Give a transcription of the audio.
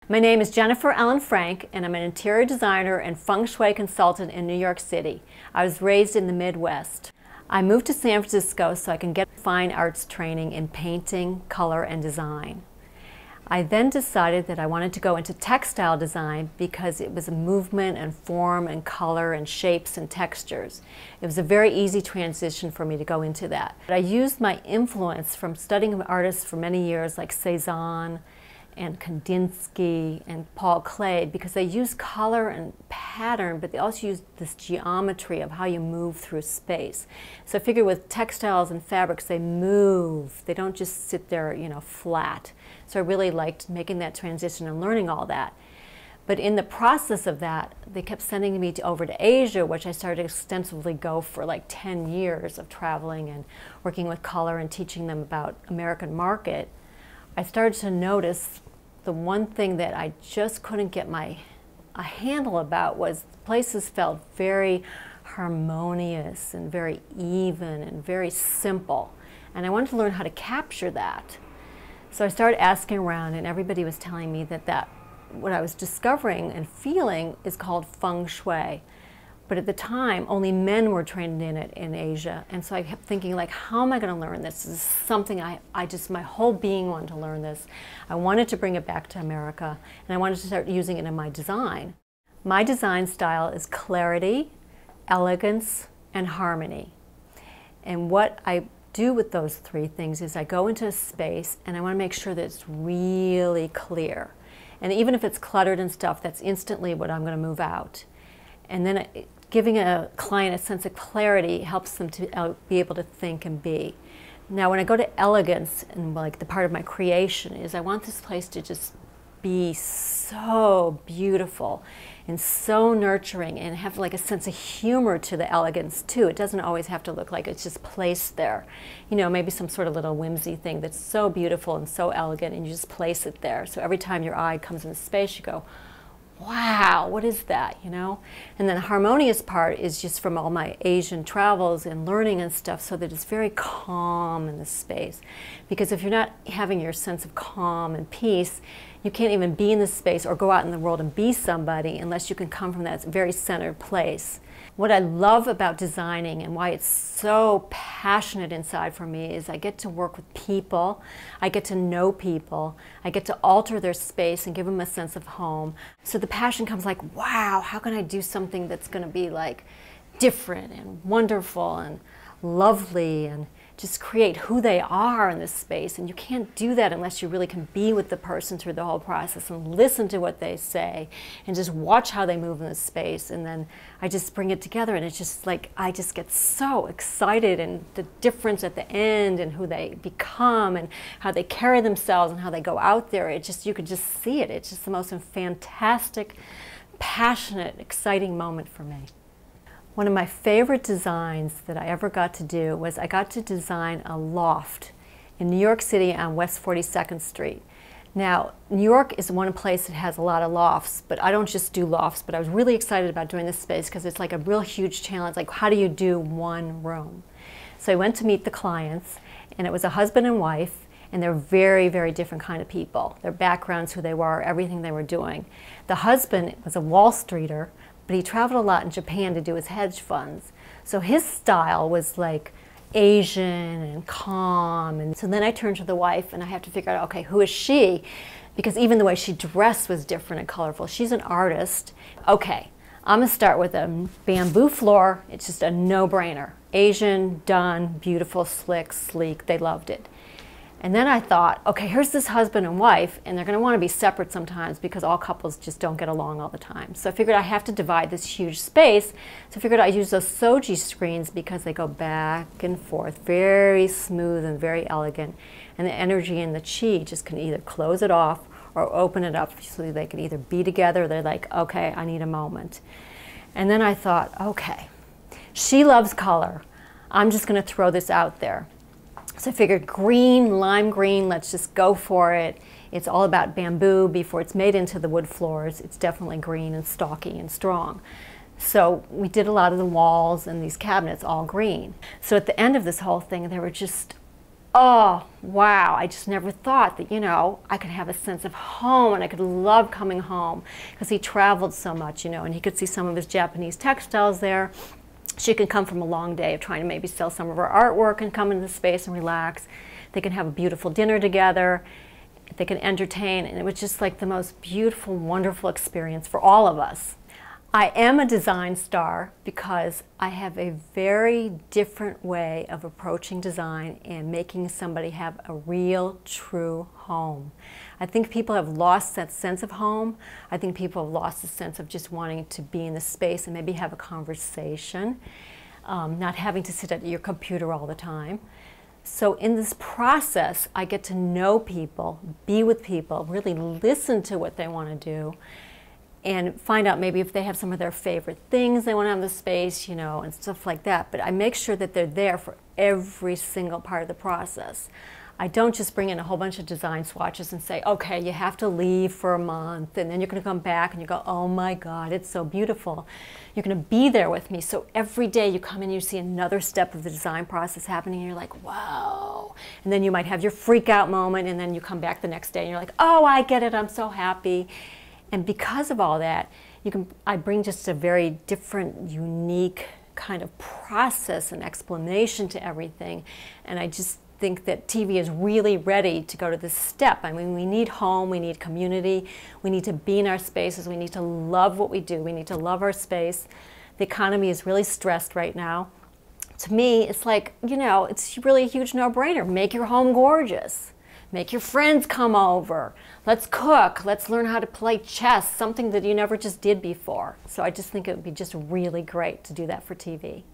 My name is Jennifer Ellen Frank, and I'm an interior designer and feng shui consultant in New York City. I was raised in the Midwest. I moved to San Francisco so I can get fine arts training in painting, color, and design. I then decided that I wanted to go into textile design because it was a movement and form and color and shapes and textures. It was a very easy transition for me to go into that. But I used my influence from studying artists for many years like Cezanne and Kandinsky and Paul Klee, because they use color and pattern, but they also use this geometry of how you move through space. So I figure with textiles and fabrics, they move. They don't just sit there, flat. So I really liked making that transition and learning all that. But in the process of that, they kept sending me over to Asia, which I started to extensively go for like 10 years of traveling and working with color and teaching them about American market. I started to notice the one thing that I just couldn't get a handle about was places felt very harmonious and very even and very simple. And I wanted to learn how to capture that. So I started asking around, and everybody was telling me that what I was discovering and feeling is called feng shui. But at the time, only men were trained in it in Asia. And so I kept thinking, like, how am I going to learn this? This is something my whole being wanted to learn this. I wanted to bring it back to America, and I wanted to start using it in my design. My design style is clarity, elegance, and harmony. And what I do with those three things is I go into a space, and I want to make sure that it's really clear. And even if it's cluttered and stuff, that's instantly what I'm going to move out. And then giving a client a sense of clarity helps them to be able to think and be. Now when I go to elegance, and like the part of my creation is I want this place to just be so beautiful and so nurturing and have like a sense of humor to the elegance too. It doesn't always have to look like it's just placed there. Maybe some sort of little whimsy thing that's so beautiful and so elegant, and you just place it there. So every time your eye comes in space, you go, wow, what is that, And then the harmonious part is just from all my Asian travels and learning and stuff, so that it's very calm in the space. Because if you're not having your sense of calm and peace, you can't even be in the space or go out in the world and be somebody unless you can come from that very centered place. What I love about designing and why it's so passionate inside for me is I get to work with people, I get to know people, I get to alter their space and give them a sense of home. So the passion comes like, wow, how can I do something that's going to be like different and wonderful and lovely and just create who they are in this space. And you can't do that unless you really can be with the person through the whole process and listen to what they say and just watch how they move in this space. And then I just bring it together, and it's just like I just get so excited, and the difference at the end and who they become and how they carry themselves and how they go out there. You could just see it. It's just the most fantastic, passionate, exciting moment for me. One of my favorite designs that I ever got to do was I got to design a loft in New York City on West 42nd Street. Now, New York is one place that has a lot of lofts, but I don't just do lofts, but I was really excited about doing this space because it's like a real huge challenge, like how do you do one room? So I went to meet the clients, and it was a husband and wife, and they're very, very different kind of people. Their backgrounds, who they were, everything they were doing. The husband was a Wall Streeter, but he traveled a lot in Japan to do his hedge funds. So his style was like Asian and calm. And so then I turned to the wife, and I have to figure out, okay, who is she? Because even the way she dressed was different and colorful. She's an artist. Okay, I'm gonna start with a bamboo floor. It's just a no-brainer. Asian, done, beautiful, slick, sleek. They loved it. And then I thought, okay, here's this husband and wife, and they're going to want to be separate sometimes because all couples just don't get along all the time. So I figured I have to divide this huge space. So I figured I'd use those soji screens because they go back and forth, very smooth and very elegant. And the energy and the chi just can either close it off or open it up so they can either be together, or they're like, okay, I need a moment. And then I thought, okay, she loves color. I'm just going to throw this out there. So I figured green, lime green, let's just go for it. It's all about bamboo. Before it's made into the wood floors, it's definitely green and stocky and strong. So we did a lot of the walls and these cabinets all green. So at the end of this whole thing, they were just oh, wow, I just never thought that, you know, I could have a sense of home and I could love coming home, because he traveled so much, you know, and he could see some of his Japanese textiles there. She can come from a long day of trying to maybe sell some of her artwork and come into the space and relax. They can have a beautiful dinner together. They can entertain, and it was just like the most beautiful, wonderful experience for all of us. I am a design star because I have a very different way of approaching design and making somebody have a real, true home. I think people have lost that sense of home. I think people have lost the sense of just wanting to be in the space and maybe have a conversation, not having to sit at your computer all the time. So in this process, I get to know people, be with people, really listen to what they want to do, and find out maybe if they have some of their favorite things they want to have in the space, you know, and stuff like that. But I make sure that they're there for every single part of the process. I don't just bring in a whole bunch of design swatches and say, okay, you have to leave for a month, and then you're going to come back and you go, oh my God, it's so beautiful. You're going to be there with me. So every day you come in and you see another step of the design process happening, and you're like, wow. And then you might have your freak out moment, and then you come back the next day and you're like, oh, I get it, I'm so happy. And because of all that, I bring just a very different, unique kind of process and explanation to everything. And I just think that TV is really ready to go to this step. I mean, we need home, we need community, we need to be in our spaces, we need to love what we do, we need to love our space. The economy is really stressed right now. To me, it's like, you know, it's really a huge no-brainer. Make your home gorgeous. Make your friends come over. Let's cook. Let's learn how to play chess, something that you never just did before. So I just think it would be just really great to do that for TV.